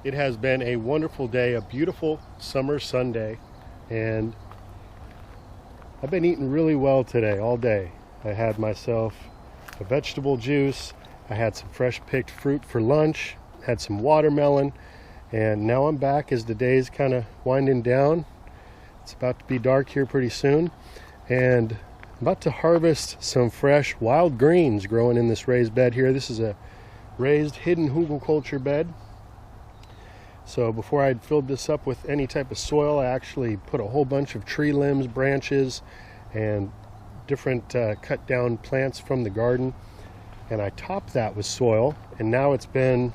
It has been a wonderful day, a beautiful summer Sunday, and I've been eating really well today, all day. I had myself a vegetable juice, I had some fresh picked fruit for lunch, had some watermelon, and now I'm back as the day's kind of winding down. It's about to be dark here pretty soon, and I'm about to harvest some fresh wild greens growing in this raised bed here. This is a raised hidden hugelkultur bed. So before I filled this up with any type of soil, I actually put a whole bunch of tree limbs, branches, and different cut down plants from the garden, and I topped that with soil. And now it's been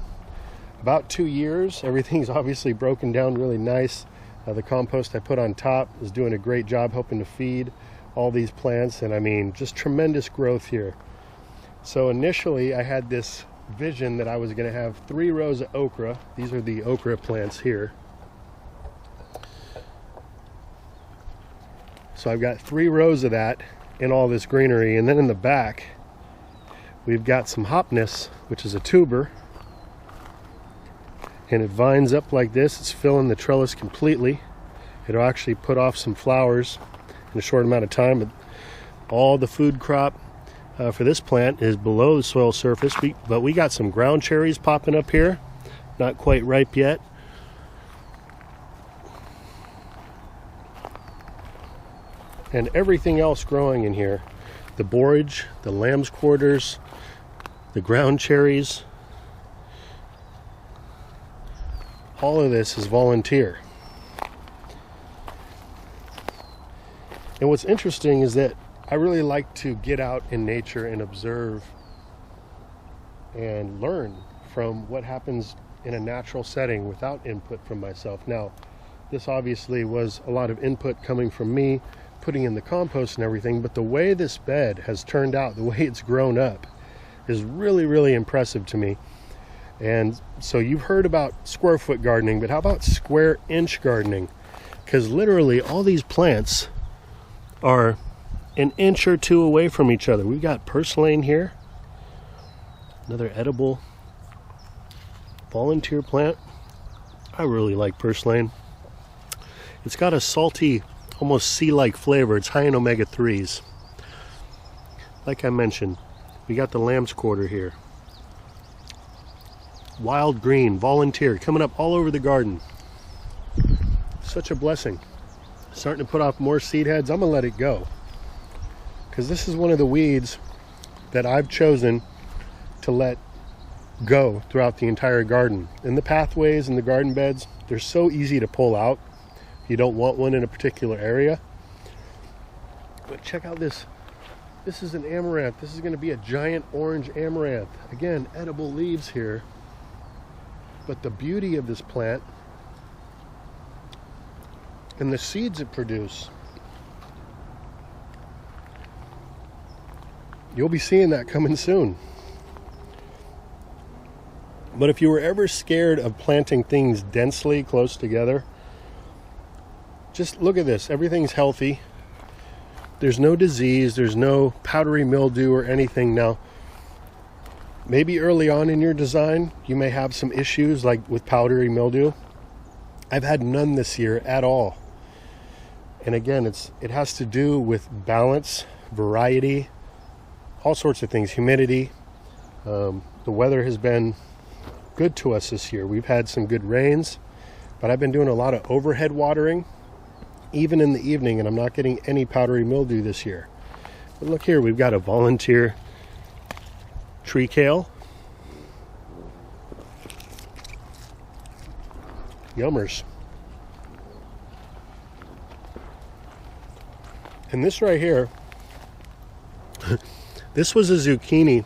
about 2 years. Everything's obviously broken down really nice. The compost I put on top is doing a great job helping to feed all these plants, and I mean, just tremendous growth here. So initially I had this vision that I was going to have 3 rows of okra. These are the okra plants here. So I've got 3 rows of that in all this greenery, and then in the back we've got some hopness, which is a tuber, and it vines up like this. It's filling the trellis completely. It'll actually put off some flowers in a short amount of time, but all the food crop for this plant is below the soil surface. But we got some ground cherries popping up here, not quite ripe yet. And everything else growing in here, the borage, the lamb's quarters, the ground cherries, all of this is volunteer. And what's interesting is that I really like to get out in nature and observe and learn from what happens in a natural setting without input from myself. Now, this obviously was a lot of input coming from me, putting in the compost and everything, but the way this bed has turned out, the way it's grown up, is really, really impressive to me. And so you've heard about square foot gardening, but how about square inch gardening? Because literally all these plants are an inch or 2 away from each other. We've got Purslane here, another edible volunteer plant. I really like Purslane. It's got a salty, almost sea-like flavor. It's high in omega-3s. Like I mentioned, we got the lamb's quarter here. Wild green, volunteer, coming up all over the garden. Such a blessing. Starting to put off more seed heads. I'm gonna let it go, because this is one of the weeds that I've chosen to let go throughout the entire garden. In the pathways and the garden beds, they're so easy to pull out. You don't want one in a particular area. But check out this. This is an amaranth. This is going to be a giant orange amaranth. Again, edible leaves here. But the beauty of this plant and the seeds it produces, you'll be seeing that coming soon. But if you were ever scared of planting things densely close together, just look at this. Everything's healthy. There's no disease. There's no powdery mildew or anything. Now, maybe early on in your design, you may have some issues like with powdery mildew. I've had none this year at all. And again, it has to do with balance, variety, all sorts of things, humidity. The weather has been good to us this year. We've had some good rains, but I've been doing a lot of overhead watering, even in the evening, and I'm not getting any powdery mildew this year. But look here, we've got a volunteer tree kale. Yummers. And this right here, this was a zucchini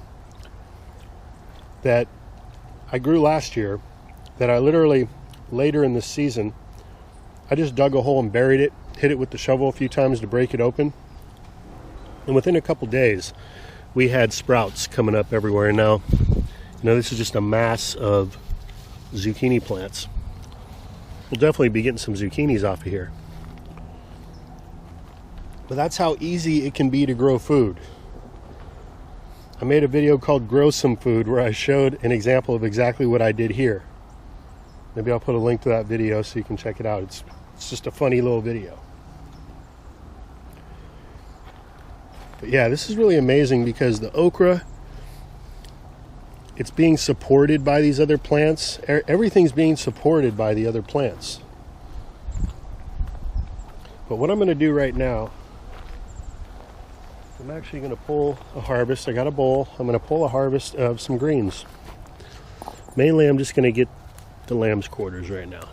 that I grew last year, that I literally, later in the season, I just dug a hole and buried it, hit it with the shovel a few times to break it open. And within a couple days, we had sprouts coming up everywhere. And now, this is just a mass of zucchini plants. We'll definitely be getting some zucchinis off of here. But that's how easy it can be to grow food. I made a video called Grow Some Food where I showed an example of exactly what I did here. Maybe I'll put a link to that video so you can check it out. It's just a funny little video. But yeah, this is really amazing because the okra, it's being supported by these other plants. Everything's being supported by the other plants. But what I'm going to do right now, I'm actually going to pull a harvest. I got a bowl. I'm going to pull a harvest of some greens. Mainly I'm just going to get the lamb's quarters right now,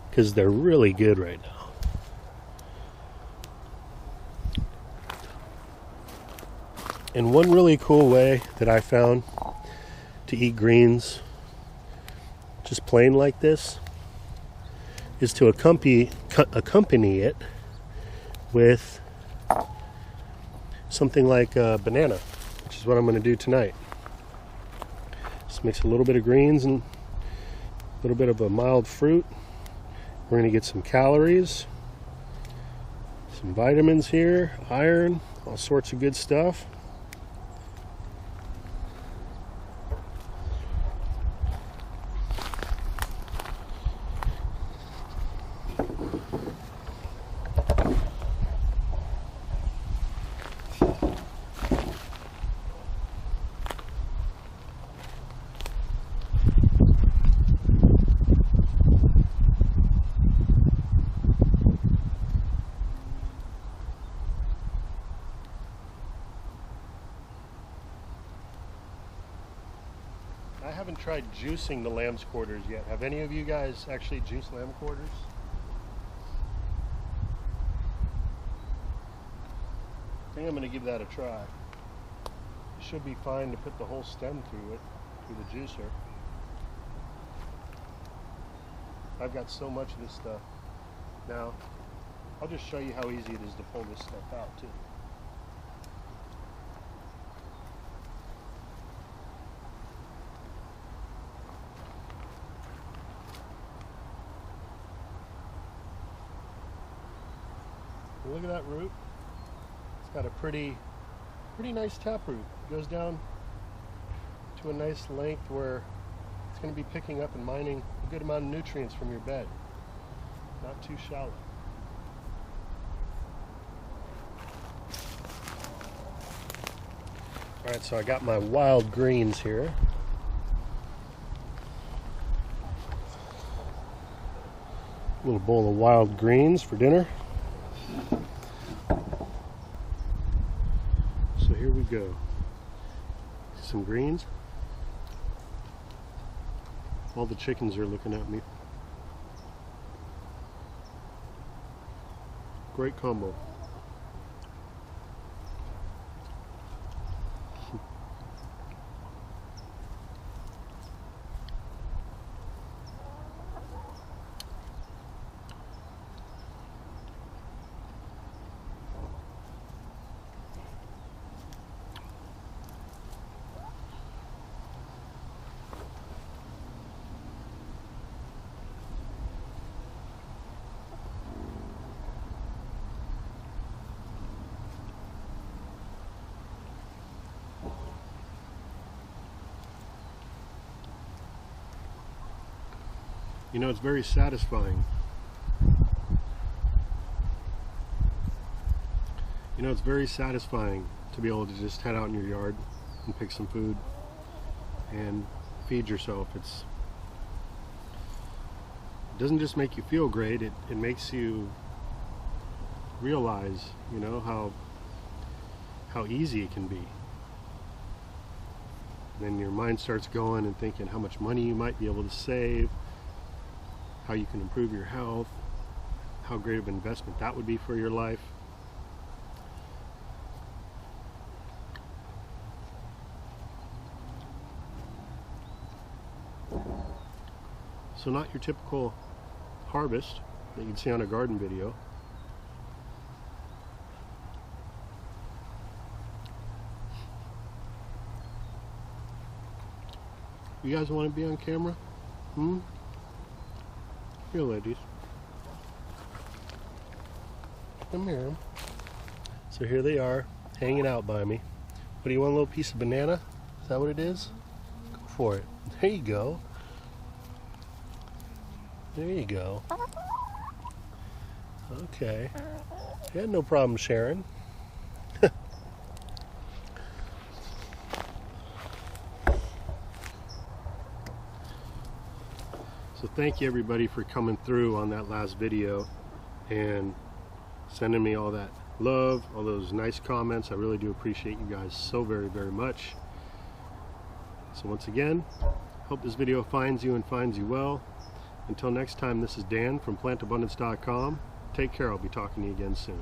because they're really good right now. And one really cool way that I found to eat greens, just plain like this, is to accompany it with something like a banana, which is what I'm going to do tonight. Just mix a little bit of greens and a little bit of a mild fruit. We're going to get some calories, some vitamins here, iron, all sorts of good stuff. I haven't tried juicing the lamb's quarters yet. Have any of you guys actually juiced lamb quarters? I think I'm going to give that a try. It should be fine to put the whole stem through it, through the juicer. I've got so much of this stuff. Now, I'll just show you how easy it is to pull this stuff out too. Look at that root. It's got a pretty nice taproot. It goes down to a nice length where it's going to be picking up and mining a good amount of nutrients from your bed. Not too shallow. Alright, so I got my wild greens here. A little bowl of wild greens for dinner. So here we go. Some greens. All the chickens are looking at me. Great combo. You know, it's very satisfying. You know, it's very satisfying to be able to just head out in your yard and pick some food and feed yourself. It doesn't just make you feel great, it makes you realize, you know, how easy it can be. And then your mind starts going and thinking how much money you might be able to save, how you can improve your health, how great of an investment that would be for your life. So not your typical harvest that you'd see on a garden video. You guys want to be on camera? Here, ladies. Come here. So here they are, hanging out by me. What do you want, a little piece of banana? Is that what it is? Go for it. There you go. There you go. Okay. Yeah, no problem, Sharon. So thank you everybody for coming through on that last video and sending me all that love, all those nice comments. I really do appreciate you guys so very, very much. So once again, hope this video finds you and finds you well. Until next time, this is Dan from plantabundance.com. Take care. I'll be talking to you again soon.